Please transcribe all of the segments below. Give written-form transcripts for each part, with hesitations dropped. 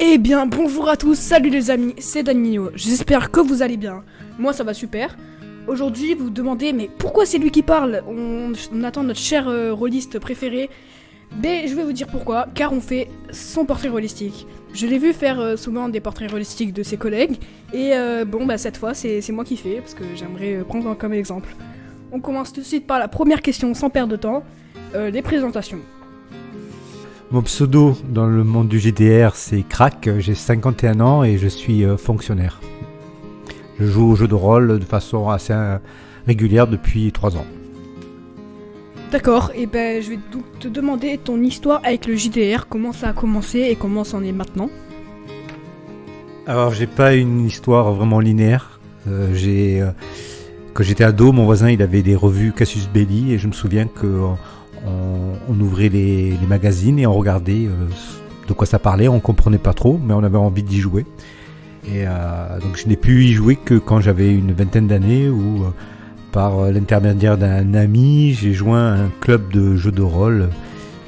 Eh bien, bonjour à tous, salut les amis, c'est Danilo, j'espère que vous allez bien. Moi ça va super. Aujourd'hui vous vous demandez, mais pourquoi c'est lui qui parle? On attend notre cher rôliste préféré. Mais je vais vous dire pourquoi, car on fait son portrait rôlistique. Je l'ai vu faire souvent des portraits rôlistiques de ses collègues, et cette fois c'est moi qui fais, parce que j'aimerais prendre comme exemple. On commence tout de suite par la première question sans perdre de temps, les présentations. Mon pseudo dans le monde du GDR, c'est Crack, j'ai 51 ans et je suis fonctionnaire. Je joue au jeu de rôle de façon assez régulière depuis 3 ans. D'accord, et je vais donc te demander ton histoire avec le JDR, comment ça a commencé et comment ça en est maintenant. Alors j'ai pas une histoire vraiment linéaire. Quand j'étais ado, mon voisin il avait des revues Cassius Belli et je me souviens qu'on ouvrait les magazines et on regardait de quoi ça parlait, on comprenait pas trop, mais on avait envie d'y jouer. Et donc je n'ai pu y jouer que quand j'avais une vingtaine d'années où par l'intermédiaire d'un ami, j'ai joint un club de jeux de rôle,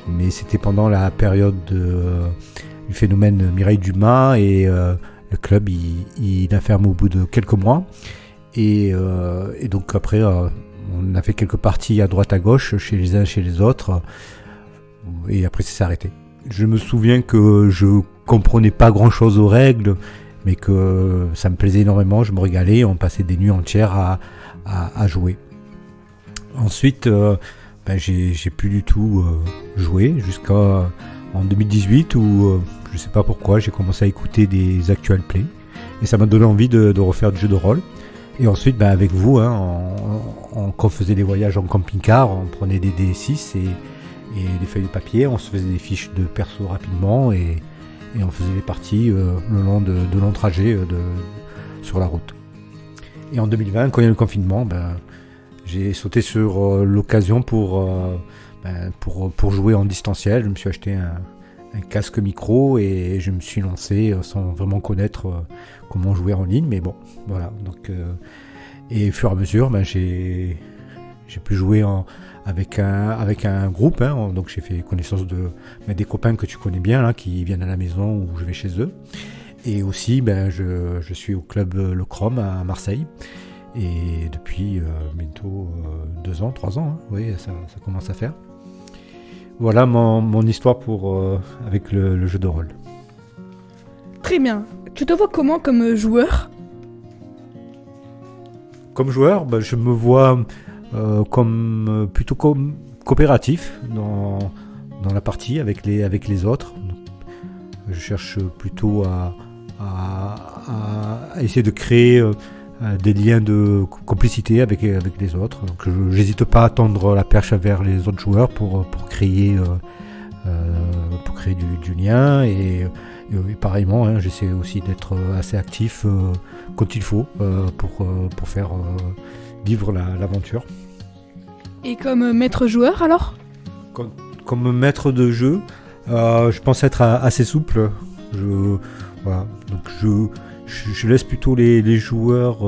mais c'était pendant la période du phénomène Mireille Dumas et le club il a fermé au bout de quelques mois et donc après on a fait quelques parties à droite à gauche chez les uns chez les autres et après ça s'est arrêté. Je me souviens que je comprenais pas grand chose aux règles, mais que ça me plaisait énormément, je me régalais, on passait des nuits entières à jouer. Ensuite, j'ai plus du tout joué jusqu'en 2018 où je sais pas pourquoi j'ai commencé à écouter des actual play et ça m'a donné envie de refaire du jeu de rôle. Et ensuite, avec vous, quand on faisait des voyages en camping-car, on prenait des D6 et des feuilles de papier, on se faisait des fiches de perso rapidement et on faisait des parties le long de longs trajets sur la route. Et en 2020, quand il y a eu le confinement, j'ai sauté sur l'occasion pour jouer en distanciel. Je me suis acheté un casque micro et je me suis lancé sans vraiment connaître comment jouer en ligne. Mais bon, voilà. Donc, et au fur et à mesure, j'ai pu jouer avec un groupe. Donc j'ai fait connaissance des copains que tu connais bien, là, qui viennent à la maison ou je vais chez eux. Et aussi, je suis au club Le Chrome à Marseille. Et depuis bientôt 2 ans, 3 ans, oui, ça commence à faire. Voilà mon histoire avec le jeu de rôle. Très bien. Tu te vois comment comme joueur? Comme joueur, je me vois plutôt comme coopératif dans la partie avec les autres. Je cherche plutôt à essayer de créer des liens de complicité avec les autres. Donc j'hésite pas à tendre la perche vers les autres joueurs pour créer du lien et pareillement, j'essaie aussi d'être assez actif quand il faut pour faire vivre l'aventure. Et comme maître joueur alors? Comme maître de jeu, je pense être assez souple. Donc je laisse plutôt les joueurs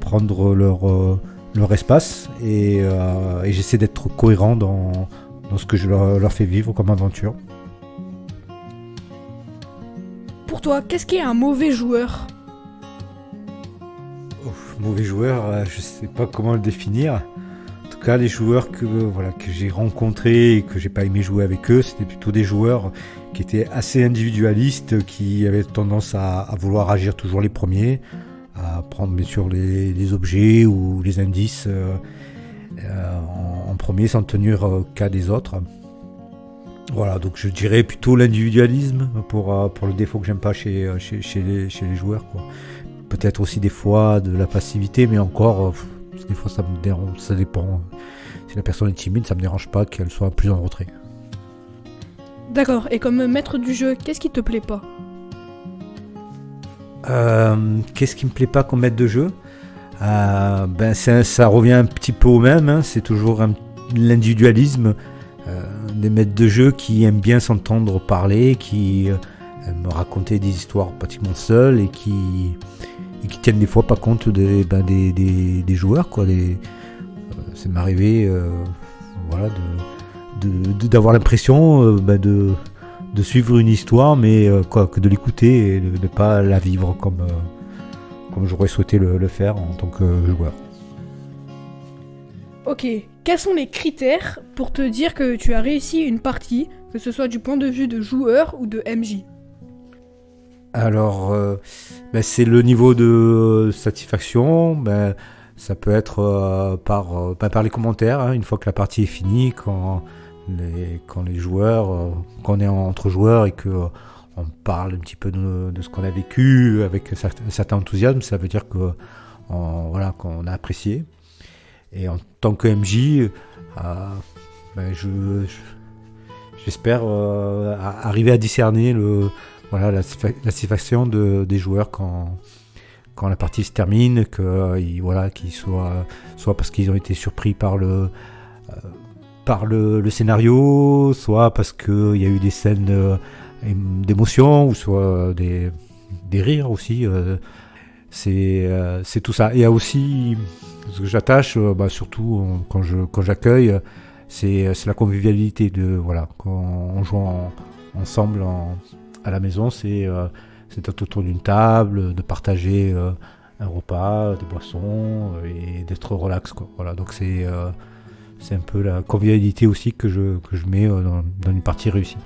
prendre leur espace et j'essaie d'être cohérent dans ce que je leur fais vivre comme aventure. Pour toi, qu'est-ce qu'est un mauvais joueur? Mauvais joueur, je sais pas comment le définir. En tout cas, les joueurs que j'ai rencontrés et que j'ai pas aimé jouer avec eux, c'était plutôt des joueurs qui étaient assez individualistes, qui avaient tendance à vouloir agir toujours les premiers, à prendre bien sûr les objets ou les indices en premier sans tenir qu'à des autres. Voilà, donc je dirais plutôt l'individualisme pour le défaut que j'aime pas chez les joueurs, quoi. Peut-être aussi des fois de la passivité, mais encore, des fois ça me dérange, ça dépend. Si la personne est timide, ça me dérange pas qu'elle soit plus en retrait. D'accord, et comme maître du jeu, qu'est-ce qui te plaît pas? Qu'est-ce qui me plaît pas comme maître de jeu? Ça revient un petit peu au même, c'est toujours l'individualisme. Des maîtres de jeu qui aiment bien s'entendre parler, qui aiment raconter des histoires pratiquement seuls et qui tiennent des fois pas compte des joueurs, quoi. Ça m'est arrivé d'avoir l'impression de suivre une histoire, mais que de l'écouter et de ne pas la vivre comme j'aurais souhaité le faire en tant que joueur. Ok, quels sont les critères pour te dire que tu as réussi une partie, que ce soit du point de vue de joueur ou de MJ? Alors, c'est le niveau de satisfaction. Ça peut être par les commentaires, hein, une fois que la partie est finie, quand les joueurs, quand on est entre joueurs et que on parle un petit peu de ce qu'on a vécu avec un certain enthousiasme, ça veut dire que qu'on a apprécié. Et en tant que MJ, j'espère arriver à discerner la satisfaction des joueurs quand la partie se termine, qu'ils soient soit parce qu'ils ont été surpris par le scénario, soit parce qu'il y a eu des scènes d'émotion, ou soit des rires aussi. C'est tout ça. Et il y a aussi ce que j'attache, surtout quand j'accueille, c'est la convivialité quand on joue ensemble à la maison, c'est d'être autour d'une table, de partager un repas, des boissons et d'être relax, quoi. Voilà, donc c'est un peu la convivialité aussi que je mets dans une partie réussie.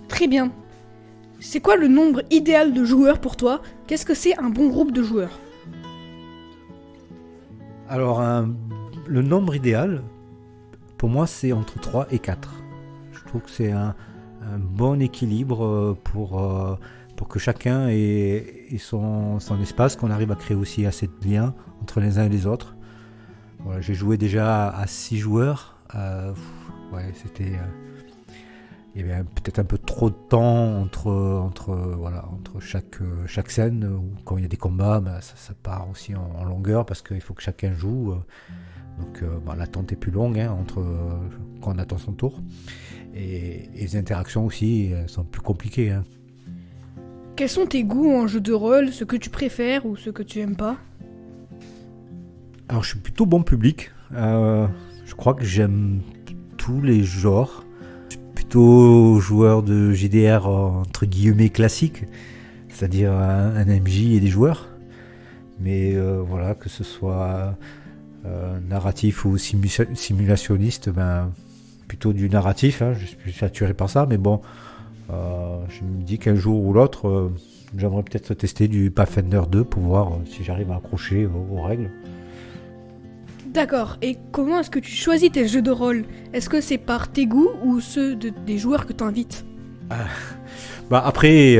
Très bien. C'est quoi le nombre idéal de joueurs pour toi? Qu'est-ce que c'est un bon groupe de joueurs? Alors, le nombre idéal, pour moi, c'est entre 3 et 4. Je trouve que c'est un bon équilibre pour que chacun ait son espace, qu'on arrive à créer aussi assez de liens entre les uns et les autres. Voilà, j'ai joué déjà à 6 joueurs. Il y avait peut-être un peu trop de temps entre chaque scène, où quand il y a des combats, ça part aussi en longueur parce qu'il faut que chacun joue. Donc l'attente est plus longue, hein, quand on attend son tour. Et les interactions aussi sont plus compliquées, hein. Quels sont tes goûts en jeu de rôle, ce que tu préfères ou ce que tu aimes pas? Alors je suis plutôt bon public. Je crois que j'aime tous les genres. Je suis plutôt joueur de JDR entre guillemets classique, c'est-à-dire un MJ et des joueurs. Mais que ce soit narratif ou simulationniste, plutôt du narratif, hein, je suis plus saturé par ça, mais bon, je me dis qu'un jour ou l'autre, j'aimerais peut-être tester du Pathfinder 2 pour voir si j'arrive à accrocher aux règles. D'accord, et comment est-ce que tu choisis tes jeux de rôle? Est-ce que c'est par tes goûts ou ceux des joueurs que tu invites? Après,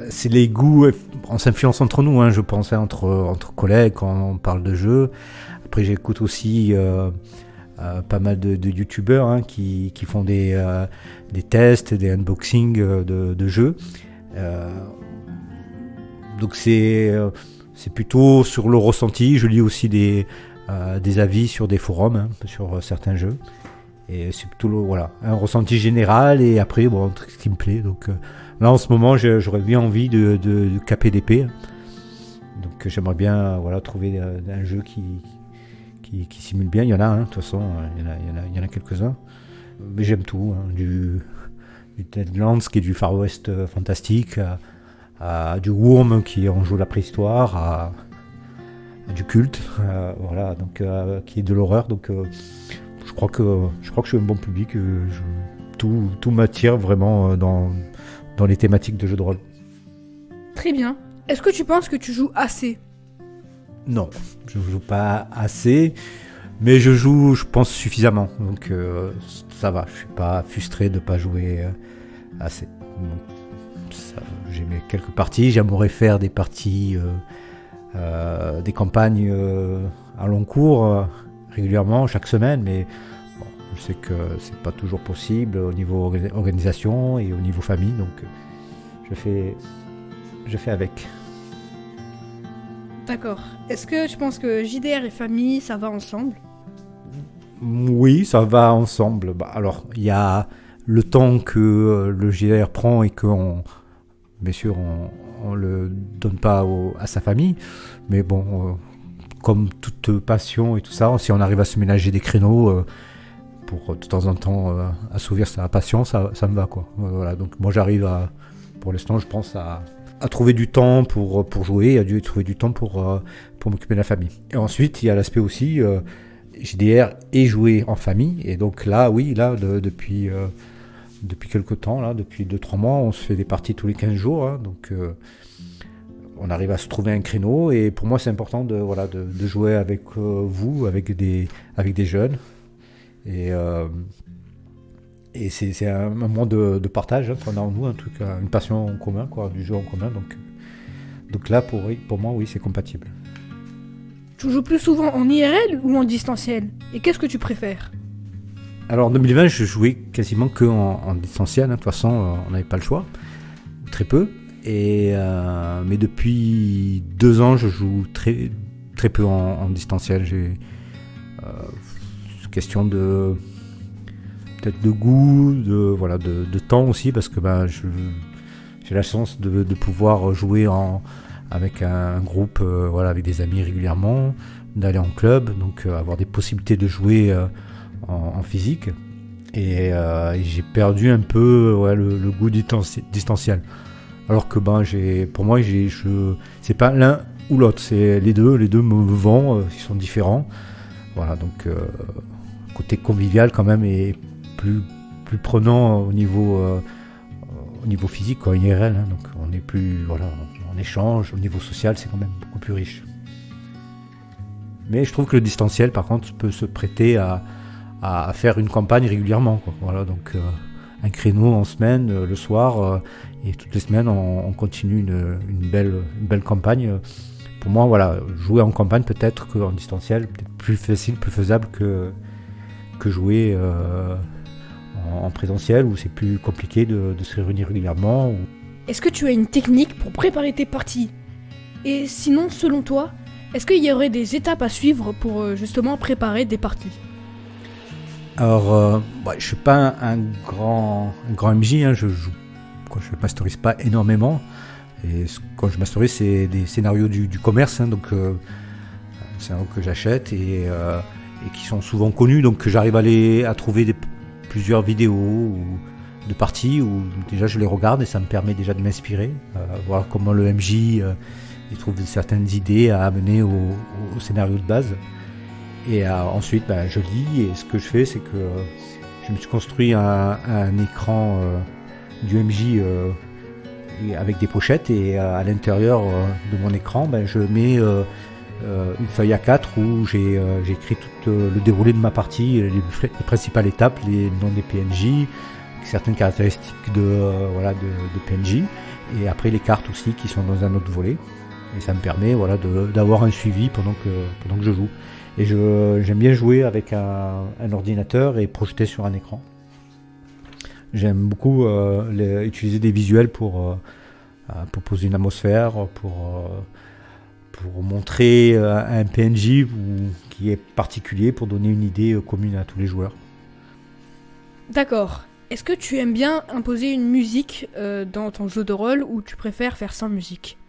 c'est les goûts, on s'influence entre nous, hein, je pense, hein, entre collègues quand on parle de jeux. Après, j'écoute aussi pas mal de youtubeurs, hein, qui font des tests, des unboxings de jeux. Donc c'est plutôt sur le ressenti. Je lis aussi des avis sur des forums, hein, sur certains jeux. Et c'est plutôt un ressenti général, et après ce qui me plaît. Donc là en ce moment j'aurais bien envie de caper d'épée. Donc j'aimerais bien trouver un jeu qui simule bien. Il y en a, hein, de toute façon, il y en a quelques-uns. Mais j'aime tout, hein, du Deadlands qui est du Far West fantastique, à du Worm qui en joue la préhistoire, à du culte, qui est de l'horreur. Donc je crois que je suis un bon public. Tout m'attire vraiment dans les thématiques de jeux de rôle. Très bien. Est-ce que tu penses que tu joues assez? Non, je joue pas assez, mais je joue, je pense, suffisamment. Donc ça va, je suis pas frustré de pas jouer assez. Donc, j'ai mes quelques parties, j'aimerais faire des parties, des campagnes à long cours régulièrement, chaque semaine, mais bon, je sais que c'est pas toujours possible au niveau organisation et au niveau famille, donc je fais avec. D'accord. Est-ce que tu penses que JDR et famille, ça va ensemble? Oui, ça va ensemble. Alors, il y a le temps que le JDR prend et bien sûr, on le donne pas à sa famille, mais bon, comme toute passion et tout ça, si on arrive à se ménager des créneaux pour de temps en temps assouvir sa passion, ça me va quoi. Voilà, donc moi j'arrive pour l'instant je pense à trouver du temps pour jouer, à trouver du temps pour m'occuper de la famille. Et ensuite il y a l'aspect aussi JDR et jouer en famille, et donc là oui, depuis quelques temps, là, depuis 2-3 mois, on se fait des parties tous les 15 jours, hein, donc on arrive à se trouver un créneau, et pour moi c'est important de jouer avec vous, avec des jeunes, et c'est un moment de partage hein, qu'on a en nous, un truc, une passion en commun, quoi, du jeu en commun, donc là pour moi oui c'est compatible. Tu joues plus souvent en IRL ou en distanciel? Et qu'est-ce que tu préfères? Alors en 2020 je jouais quasiment que en distanciel, hein. De toute façon on n'avait pas le choix, très peu. Mais depuis 2 ans, je joue très, très peu en distanciel. C'est question peut-être de goût, de temps aussi, parce que j'ai la chance de pouvoir jouer avec un groupe, avec des amis régulièrement, d'aller en club, donc avoir des possibilités de jouer en physique. Et j'ai perdu un peu le goût distanciel. Alors que pour moi, c'est pas l'un ou l'autre, c'est les deux me vont, ils sont différents. Voilà, donc côté convivial quand même est plus prenant au niveau physique, quoi, IRL, hein, donc on est plus, on échange, au niveau social c'est quand même beaucoup plus riche. Mais je trouve que le distanciel par contre peut se prêter à faire une campagne régulièrement, quoi. Voilà, donc un créneau en semaine, le soir, et toutes les semaines on continue une belle campagne. Pour moi, jouer en campagne peut-être qu'en distanciel, peut-être plus facile, plus faisable que jouer en présentiel, où c'est plus compliqué de se réunir régulièrement. Est-ce que tu as une technique pour préparer tes parties? Et sinon, selon toi, est-ce qu'il y aurait des étapes à suivre pour justement préparer des parties? Alors, je suis pas un grand MJ, hein, je masterise pas énormément, et quand je masterise c'est des scénarios du commerce, hein, donc scénarios que j'achète et qui sont souvent connus, donc j'arrive à trouver plusieurs vidéos ou de parties où déjà je les regarde et ça me permet déjà de m'inspirer, voir comment le MJ il trouve certaines idées à amener au scénario de base. Et ensuite je lis, et ce que je fais c'est que je me suis construit un écran du MJ avec des pochettes, et à l'intérieur de mon écran je mets une feuille A4 où j'ai écrit tout le déroulé de ma partie, les principales étapes, les noms des PNJ, certaines caractéristiques de PNJ, et après les cartes aussi qui sont dans un autre volet, et ça me permet d'avoir un suivi pendant que je joue. Et j'aime bien jouer avec un ordinateur et projeter sur un écran. J'aime beaucoup utiliser des visuels pour poser une atmosphère, pour montrer un PNJ qui est particulier, pour donner une idée commune à tous les joueurs. D'accord. Est-ce que tu aimes bien imposer une musique dans ton jeu de rôle, ou tu préfères faire sans musique?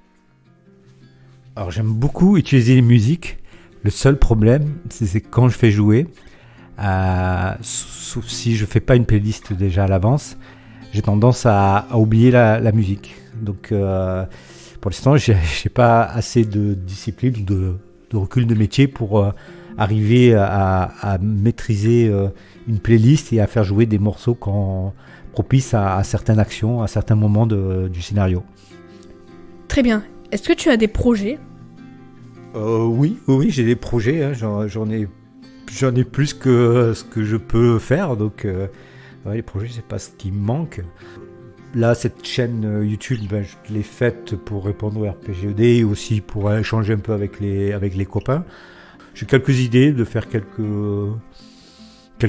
Alors j'aime beaucoup utiliser les musiques. Le seul problème, c'est quand je fais jouer, sauf si je fais pas une playlist déjà à l'avance, j'ai tendance à oublier la musique. Donc pour l'instant, j'ai pas assez de discipline, de recul de métier pour arriver à maîtriser une playlist et à faire jouer des morceaux propices à certaines actions, à certains moments du scénario. Très bien. Est-ce que tu as des projets? Oui, j'ai des projets, hein, j'en ai plus que ce que je peux faire, donc les projets c'est pas ce qui me manque. Là, cette chaîne YouTube, je l'ai faite pour répondre au RPGED et aussi pour échanger un peu avec les copains. J'ai quelques idées de faire quelques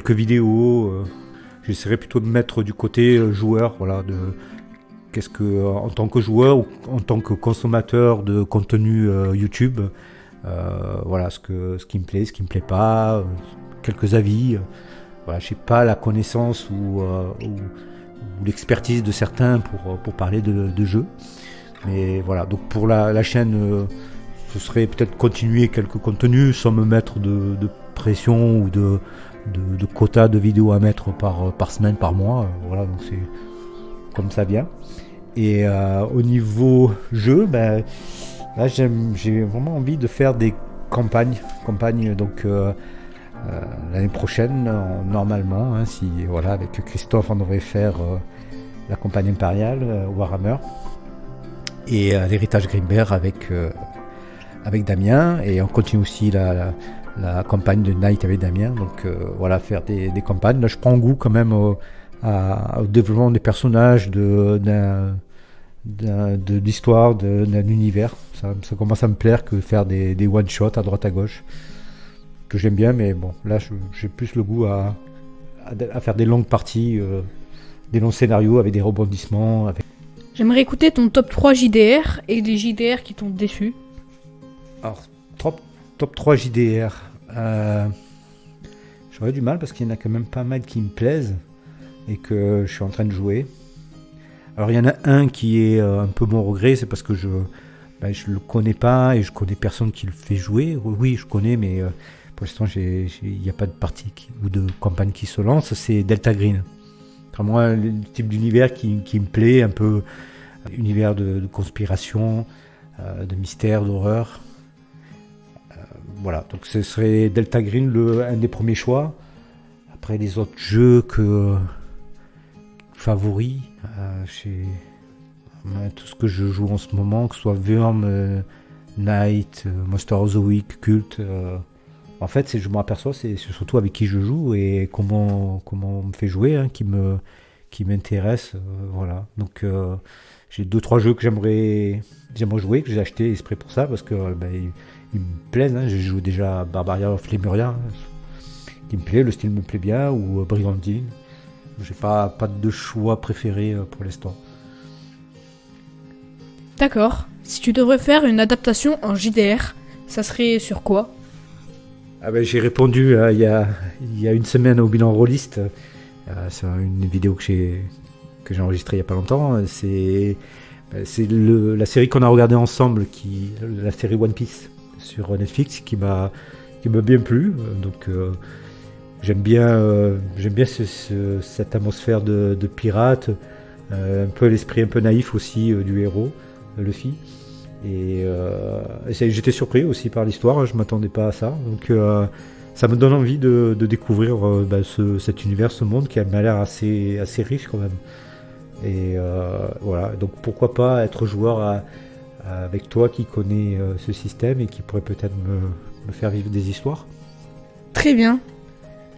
vidéos. J'essaierai plutôt de mettre du côté joueur, qu'est-ce que, en tant que joueur ou en tant que consommateur de contenu YouTube, ce qui me plaît, ce qui me plaît pas, quelques avis. J'ai pas la connaissance ou l'expertise de certains pour parler de jeux, mais donc pour la chaîne, ce serait peut-être continuer quelques contenus sans me mettre de pression ou de de quota de vidéos à mettre par semaine, par mois. Voilà, donc c'est comme ça vient. Et au niveau jeu, ben, là j'ai vraiment envie de faire des campagnes. Donc l'année prochaine, normalement, hein, si voilà, avec Christophe, on devrait faire la campagne impériale Warhammer et l'héritage Grimberg avec Damien, et on continue aussi la campagne de Night avec Damien. Donc voilà, faire des campagnes. Là, je prends goût quand même au développement des personnages, de l'histoire, d'un univers. Ça commence à me plaire que faire des one-shots à droite à gauche, que j'aime bien, mais bon, là j'ai plus le goût à faire des longues parties, des longs scénarios avec des rebondissements. J'aimerais écouter ton top 3 JDR et les JDR qui t'ont déçu. Alors, top 3 JDR. J'aurais du mal parce qu'il y en a quand même pas mal qui me plaisent et que je suis en train de jouer. Alors, il y en a un qui est un peu mon regret, c'est parce que je le connais pas et je connais personne qui le fait jouer. Oui, je connais, mais pour l'instant, il n'y a pas de partie ou de campagne qui se lance. C'est Delta Green. Enfin, moi, le type d'univers qui me plaît, un peu univers de conspiration, de mystère, d'horreur. Voilà, donc ce serait Delta Green un des premiers choix. Après, les autres jeux favoris, tout ce que je joue en ce moment, que ce soit Worm, Night, Monster of the Week, Cult. En fait, je m'aperçois, c'est surtout avec qui je joue et comment on me fait jouer, hein, qui m'intéresse. Voilà. Donc j'ai 2-3 jeux que j'aimerais jouer, que j'ai acheté exprès pour ça, parce que ils me plaisent. Hein. J'ai joué déjà à Barbaria of Lemuria, qui me plaît, le style me plaît bien, ou Brigandine. J'ai pas de choix préféré pour l'instant. D'accord. Si tu devrais faire une adaptation en JDR, ça serait sur quoi ? J'ai répondu il y a une semaine au bilan Rollist. C'est une vidéo que j'ai enregistrée il n'y a pas longtemps. C'est la série qu'on a regardée ensemble, la série One Piece sur Netflix, qui m'a bien plu. Donc j'aime bien cette atmosphère de pirate, un peu l'esprit un peu naïf aussi du héros, Luffy. Et j'étais surpris aussi par l'histoire, je ne m'attendais pas à ça. Donc ça me donne envie de découvrir cet univers, ce monde qui m'a l'air assez riche quand même. Et voilà, donc pourquoi pas être joueur avec toi qui connais ce système et qui pourrait peut-être me faire vivre des histoires. Très bien.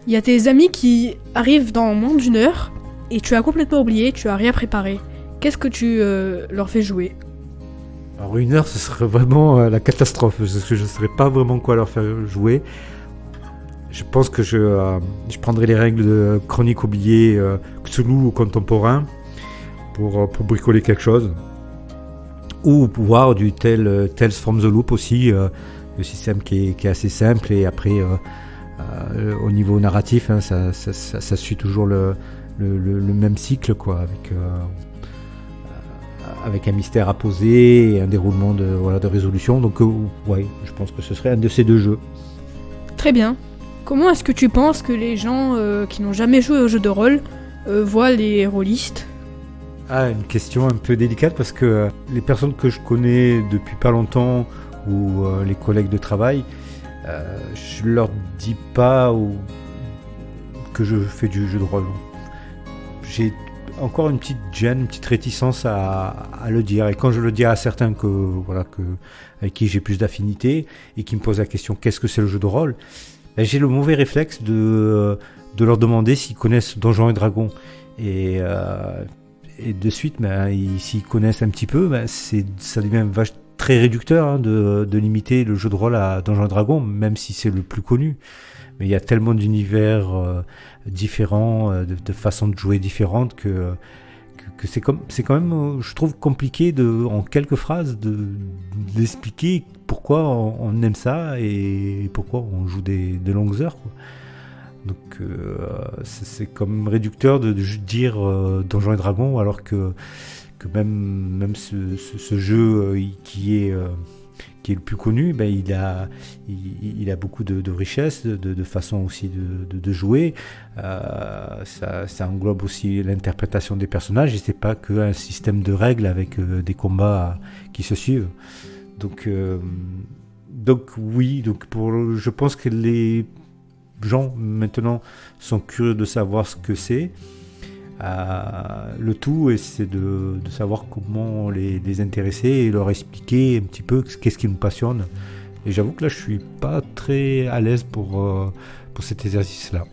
Il y a tes amis qui arrivent dans moins d'une heure et tu as complètement oublié, tu as rien préparé. Qu'est-ce que tu leur fais jouer ? Alors 1 heure, ce serait vraiment la catastrophe, parce que je ne saurais pas vraiment quoi leur faire jouer. Je pense que je prendrai les règles de Chronique oubliée, Cthulhu ou contemporain pour bricoler quelque chose. Ou pouvoir du Tales from the Loop aussi, le système qui est assez simple, et après au niveau narratif, hein, ça suit toujours le même cycle, quoi, avec un mystère à poser et un déroulement de résolution. Donc ouais, je pense que ce serait un de ces 2 jeux. Très bien. Comment est-ce que tu penses que les gens qui n'ont jamais joué au jeu de rôle voient les rôlistes ? Une question un peu délicate, parce que les personnes que je connais depuis pas longtemps, ou les collègues de travail, je leur dis pas que je fais du jeu de rôle. J'ai encore une petite gêne, une petite réticence à le dire. Et quand je le dis à certains avec qui j'ai plus d'affinité et qui me posent la question qu'est-ce que c'est le jeu de rôle, j'ai le mauvais réflexe de leur demander s'ils connaissent Donjons et Dragons. Et de suite, s'ils connaissent un petit peu, ça devient très réducteur, hein, de limiter le jeu de rôle à Donjons et Dragons, même si c'est le plus connu. Mais il y a tellement d'univers différents, de façons de jouer différentes, que c'est quand même, je trouve, compliqué en quelques phrases d'expliquer pourquoi on aime ça et pourquoi on joue des longues heures, quoi. Donc c'est quand même réducteur de juste dire Donjons et Dragons, alors que même ce jeu qui est qui est le plus connu, ben, il a beaucoup de richesses, de façon aussi de jouer. Ça englobe aussi l'interprétation des personnages, et c'est pas qu'un système de règles avec des combats qui se suivent. Donc oui, je pense que les gens maintenant sont curieux de savoir ce que c'est. Le tout, c'est de savoir comment les intéresser et leur expliquer un petit peu qu'est-ce qui nous passionne. Et j'avoue que là, je suis pas très à l'aise pour cet exercice-là.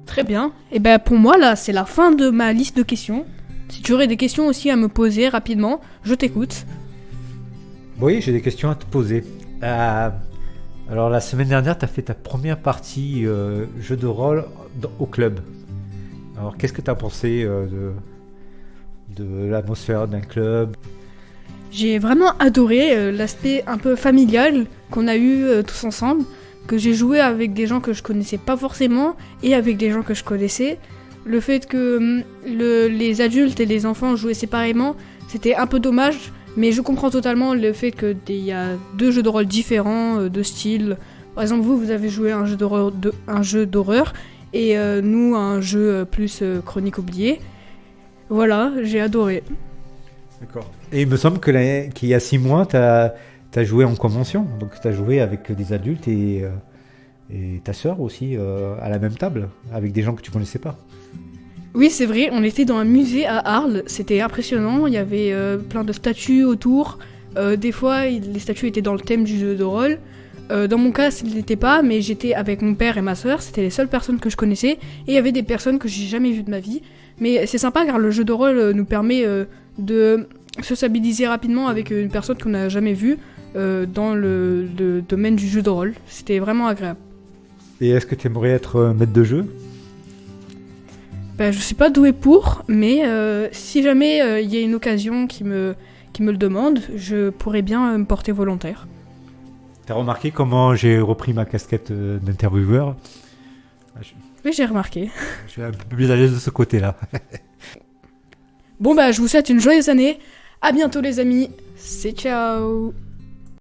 Très bien. Et ben pour moi, là, c'est la fin de ma liste de questions. Si tu aurais des questions aussi à me poser rapidement, je t'écoute. Oui, j'ai des questions à te poser. Alors, la semaine dernière, tu as fait ta première partie jeu de rôle au club. Alors, qu'est-ce que tu as pensé de l'atmosphère d'un club ? J'ai vraiment adoré l'aspect un peu familial qu'on a eu tous ensemble, que j'ai joué avec des gens que je connaissais pas forcément et avec des gens que je connaissais. Le fait que les adultes et les enfants jouaient séparément, c'était un peu dommage, mais je comprends totalement le fait qu'il y a deux jeux de rôle différents de style. Par exemple, vous avez joué à un jeu d'horreur et nous un jeu plus chronique oubliée. Voilà, j'ai adoré. D'accord. Et il me semble qu'il y a 6 mois, tu as joué en convention. Donc tu as joué avec des adultes et ta sœur aussi à la même table, avec des gens que tu connaissais pas. Oui, c'est vrai, on était dans un musée à Arles, c'était impressionnant, il y avait plein de statues autour. Des fois, les statues étaient dans le thème du jeu de rôle. Dans mon cas, ce n'était pas, mais j'étais avec mon père et ma sœur, c'était les seules personnes que je connaissais, et il y avait des personnes que j'ai jamais vues de ma vie. Mais c'est sympa car le jeu de rôle nous permet de se stabiliser rapidement avec une personne qu'on n'a jamais vue dans le domaine du jeu de rôle. C'était vraiment agréable. Et est-ce que tu aimerais être maître de jeu ? Je suis pas douée pour, mais si jamais il y a une occasion qui me le demande, je pourrais bien me porter volontaire. T'as remarqué comment j'ai repris ma casquette d'intervieweur ? Oui, j'ai remarqué. Je suis un peu plus à l'aise de ce côté-là. Bon je vous souhaite une joyeuse année. À bientôt les amis. C'est ciao.